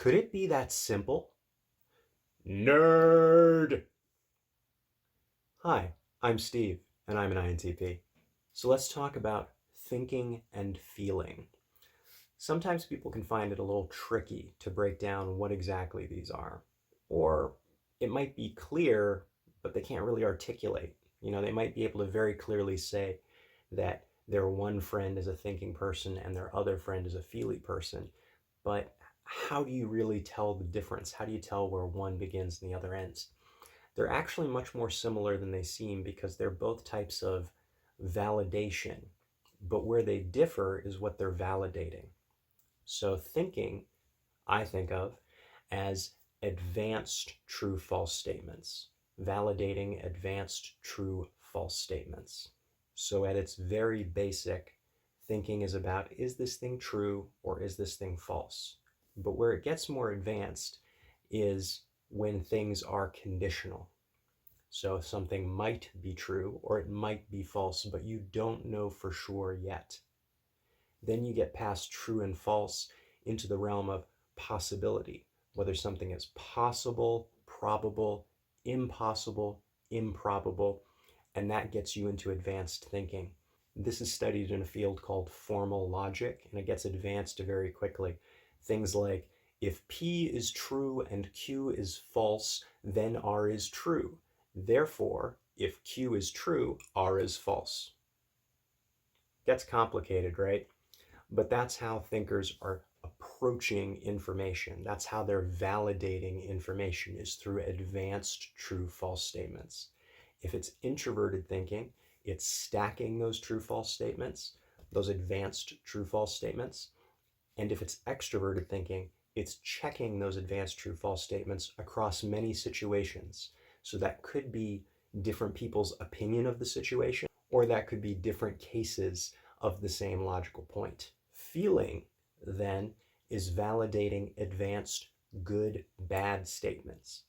Could it be that simple? Nerd! Hi, I'm Steve, and I'm an INTP. So let's talk about thinking and feeling. Sometimes people can find it a little tricky to break down what exactly these are. Or it might be clear, but they can't really articulate. They might be able to very clearly say that their one friend is a thinking person and their other friend is a feely person. But how do you really tell the difference? How do you tell where one begins and the other ends? They're actually much more similar than they seem because they're both types of validation. But where they differ is what they're validating. So thinking, I think of as advanced true-false statements, validating advanced true-false statements. So at its very basic, thinking is about, is this thing true or is this thing false? But where it gets more advanced is when things are conditional. So something might be true or it might be false, but you don't know for sure yet. Then you get past true and false into the realm of possibility, whether something is possible, probable, impossible, improbable, and that gets you into advanced thinking. This is studied in a field called formal logic, and it gets advanced very quickly. Things like, if P is true and Q is false, then R is true. Therefore, if Q is true, R is false. Gets complicated, right? But that's how thinkers are approaching information. That's how they're validating information, is through advanced true-false statements. If it's introverted thinking, it's stacking those true-false statements, those advanced true-false statements. And if it's extroverted thinking, it's checking those advanced true-false statements across many situations. So that could be different people's opinion of the situation, or that could be different cases of the same logical point. Feeling, then, is validating advanced good, bad statements.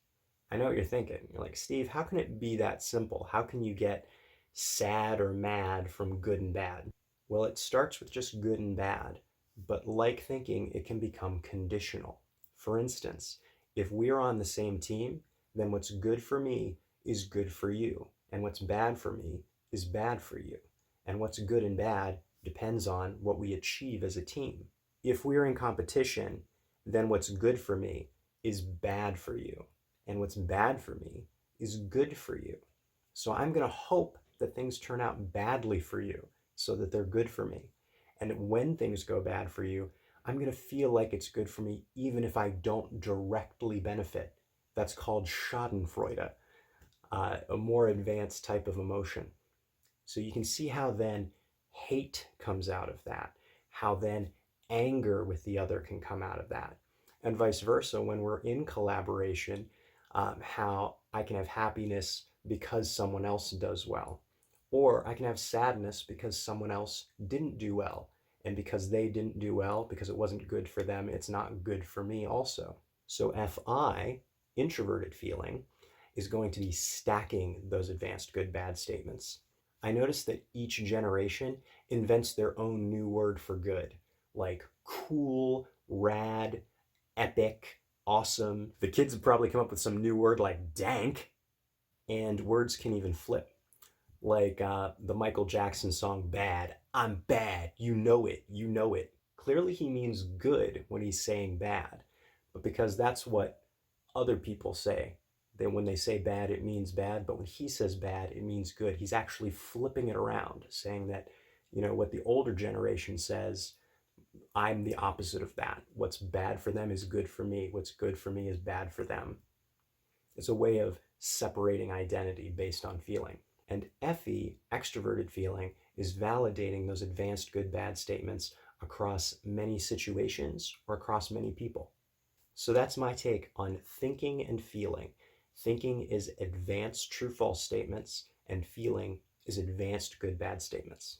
I know what you're thinking. You're like, Steve, how can it be that simple? How can you get sad or mad from good and bad? Well, it starts with just good and bad, but like thinking, it can become conditional. For instance, if we're on the same team, then what's good for me is good for you, and what's bad for me is bad for you. And what's good and bad depends on what we achieve as a team. If we're in competition, then what's good for me is bad for you, and what's bad for me is good for you. So I'm going to hope that things turn out badly for you so that they're good for me. And when things go bad for you, I'm going to feel like it's good for me even if I don't directly benefit. That's called schadenfreude, a more advanced type of emotion. So you can see how then hate comes out of that, how then anger with the other can come out of that, and vice versa when we're in collaboration, how I can have happiness because someone else does well, or I can have sadness because someone else didn't do well, and because they didn't do well, because it wasn't good for them, it's not good for me also. So FI, introverted feeling, is going to be stacking those advanced good-bad statements. I noticed that each generation invents their own new word for good, like cool, rad, epic, awesome. The kids have probably come up with some new word like dank, and words can even flip. Like the Michael Jackson song Bad. I'm bad, you know it, you know it. Clearly he means good when he's saying bad, but because that's what other people say, then when they say bad, it means bad, but when he says bad, it means good. He's actually flipping it around, saying that, what the older generation says, I'm the opposite of that. What's bad for them is good for me. What's good for me is bad for them. It's a way of separating identity based on feeling. And FE, extroverted feeling, is validating those advanced good-bad statements across many situations or across many people. So that's my take on thinking and feeling. Thinking is advanced true-false statements, and feeling is advanced good-bad statements.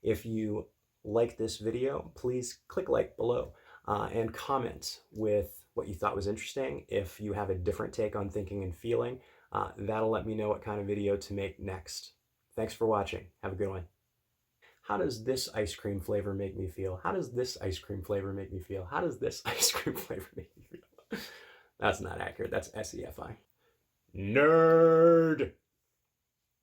If you like this video, please click like below and comment with what you thought was interesting. If you have a different take on thinking and feeling, that'll let me know what kind of video to make next. Thanks for watching. Have a good one. How does this ice cream flavor make me feel? How does this ice cream flavor make me feel? How does this ice cream flavor make me feel? That's not accurate. That's SEFI. Nerd.